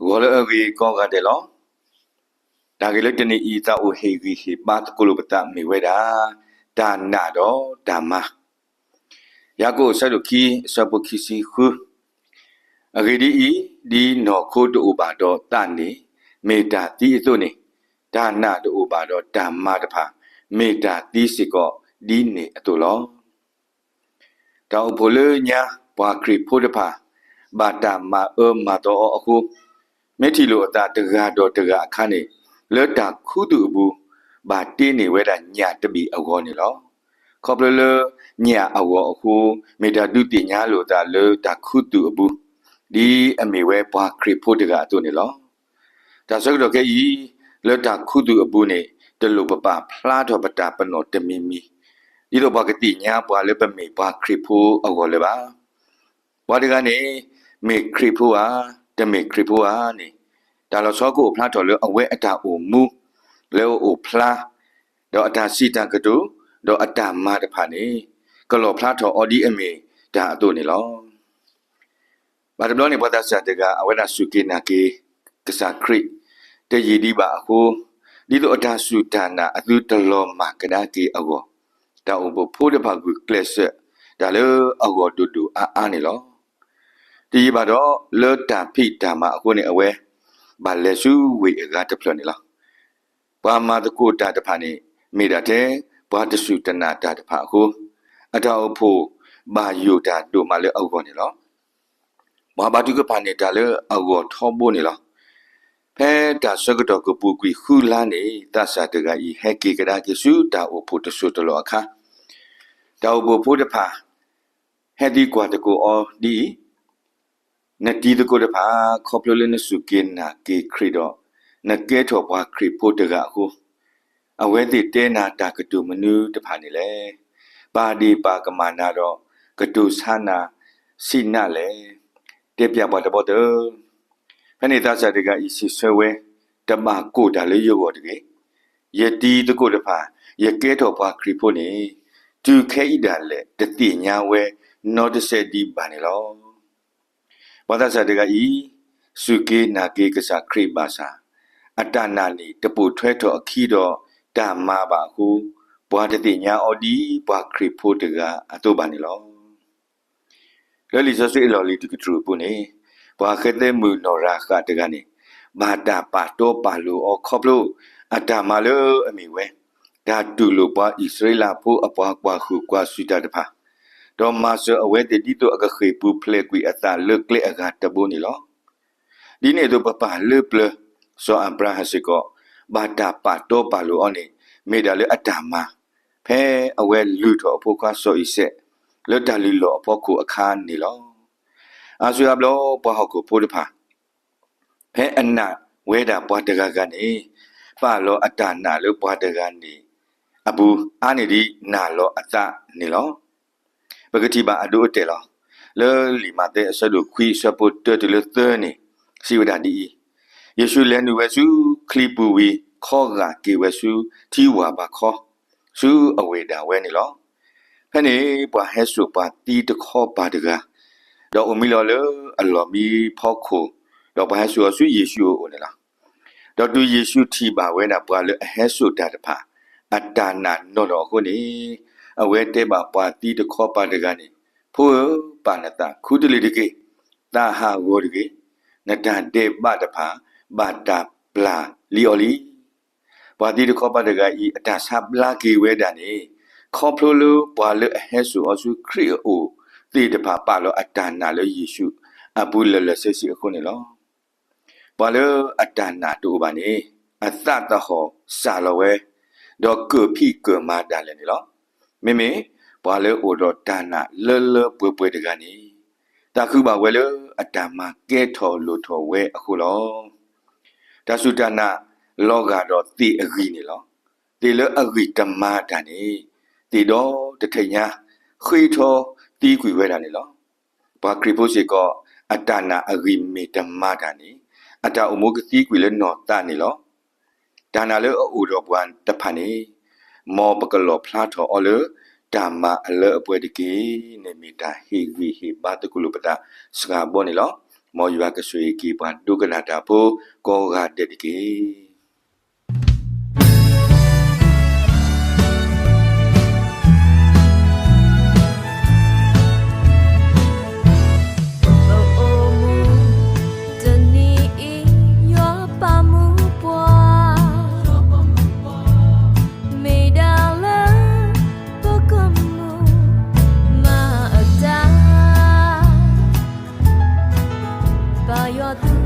我了个讲个的咯，大概了这里伊在有黑个黑巴的咕噜不达没味的，但那着但嘛，雅个塞鲁基塞不基西呼，个的伊di no ko do uba do tan ni meta ti itu ni dana do uba do dhamma de pha meta ti si ko di ni atu lo ta u phole nya bwa kri pho de pha ba ta ma ma do aku me thi lo ta taga do taga akha ni le ta khu tu bu ba ti ni we da nya ta bi awo ni lo kho ple le nya awo aku meta du ti nya lo ta le ta khu tu buဒီအမေဝဲပွားခရစ်ဖို့တကအတူနေလောဒါဆိုတော့ကဲဤလက်တာခုသူအပူနေတလူပပဖလားတော့ပတာပနောတမီမီဒီတော့ဘာကတိညာပွားလည်းပမေပွားခရစ်ဖို့အော်လည်းပါဘာဒီကနေမေခရစ်ဖို့ဟာတမေခရစ်ဖို့ဟာနေဒါလို့စောကိုဖလားတော်လည်းအဝဲအတာအိုမူလဲအိုဖလားတော့အတာစီတကတူတော့အတာမာတဖာနေကလောဖလားတော်အော်ဒီအမေဒါအတူနေလောဘာတဘလို့နေပဒစာတကအဝဒစုကိနာကေကစားခရစ်တရည်ဒီပါအခုဒီလိုအတာစုဒါနာအသူတလောမှာကဒါကေအောတာအဘဖို့တဖာကူကလစ်ဒါလေအောတူတူအာနေလောဒီပါတော့လောတာဖိတာမှာအခုနေအဝဲဘာလဲစုဝေကတဖလနေလားဘာမာတကိုတာတဖာနေမိတာတဲ့ဘာတစုတနာတာတဖာအခုအတာအဖို့ဘာယုတာတို့မှလည်းအောနေလောဘာဘာတုကပနေတာလေအောထောဘိုနေလားဖဲတာစကတော့ကပူကွီခူလာနေတဆာတကဤဟက်ကေကရာကေစုတာအဖို့တဆုတလောအခါတာအဖို့ဖို့တဖာဟက်ဒီကွာတကိုအော်ဒီနတီတကိုတဖာခေါပလလနစုကင်နာကေခရီတော့နကဲထောပွားခရီဖို့တကအခုအဝဲတိတဲနာတာကတုမနုတဖာနေလေပါဒီပါကမာနာတော့ကတုဆာနာစိနာလေတေပြပါတဘောတဖနေသားစားတကဤစီဆွဲဝဲတမကိုတာလေးရောတကေယတီတကိုတဖာယကဲတော်ပါခရီဖို့နေသူခဲဣဒါလေတတိညာဝဲနောတဆက်ဒီပါနေလောဘာသာစားတကဤစုကေနာကေကစားခရီပါစာအတနာနီတပူထွဲတော်အခီတော်ဓမ္မပါဟုဘွာတတိညာအော်ဒီဘွာခရီဖို့တကအတုပါနေလောလဲလီဆိုဆွေလော်လီတကထရပုန်ဘာခတဲ့မူနော်ရာခတကနေဘာတာပါတော့ပါလို့ခေါပလို့အတာမလို့အမိဝဲဒါတူလို့ပါဣသရေလဖို့အပွားကွာခုကွာဆွီတာတဖာတော့မဆအဝဲတတိတော့အခေပူဖလေကွီအတာလက်ကလေအကတဘုန်နီလောဒီနေ့တော့ပပလေပလဆိုအဘရာဟစကောဘာတာပါတော့ပါလို့အနေမေဒါလေအတာမဖဲအဝဲလူတော့ဖို့ကွာဆိုဣဆက်လွတ်တလီလောဖို့ကိုအခါနေလောအာဆွေအဘလောပွားဟောက်ကိုဖိုးတဖာဖဲအနာဝဲတာပွားတကကနေပါလောအတနာလောပွားတကနေအဘူအာနေဒီနာလောအတနေလောပဂတိပါအဒုတဲလောလေလီမတဲ့အဆဒုခွီဆပုတ်တလသနေစီဝဒဒီယေရှုလဲနုဝဲစုခလီပူဝီခောကကေဝဲစုတီဝါပါခောစုအဝေတာဝဲနေလောဖဲနေပွားဟဲဆုပါတီတခောပါတကတော့အမီလောလေအလောမီဖောက်ခုတော့ဘာဆိုဆွေယေရှုကိုနေလားတော့သူယေရှုထီပါဝဲတာပွာလေအဟဲဆိုတာတဖာအတာနာနော်တော့ခုနေအဝဲတဲပါပွာတီတခောပါတကနေဖိုးပါနတာခုတလီတကေတာဟာဝေါ်တကေနတန်တေပတဖာဘာတာပလာလီယိုလီပွာတီတခောပါတကဤအတာဆပ်လာကေဝဲတာနေခေါပလိုလိုပွာလေအဟဲဆိုအဆုခရီအိုတေတဖာပါလောအတနာလောယေရှုအဘူလလဆစီအခုနေလောဘာလောအတနာတူပါနေအသတဟောစာလောဝဲတော့ကဖိကမာတာလည်းနေလောမေမေဘာလောအိုတော့တနာလပွေပွေတကနေတခုပါဝဲလောအတမကဲထော်လို့ထော်ဝဲအခုလောတဆုတနာလောကတော့တိအဂိနေလောတိလောအဂိတမတာနေတိတော့တထိန်ညာခွေထောတီးကွေဝဲတာနေလောဘာခရီပိုစီကောအတနာအဂိမေတမတာနေအတအမုကတီးကွေလဲနော်တာနေလောဒါနာလဲအိုတော်ဘွမ်တဖာနေမောပကလောဖလာထောအော်လေဓမ္မအလအပွဲတကေနေမီတာဟေဝီဟေဘာတကုလပတာစကာဘောနေလော မော်ယူပါကဆွေကီပန်ဒုကနာတာဖိုကောဂါတက်တကေ把药。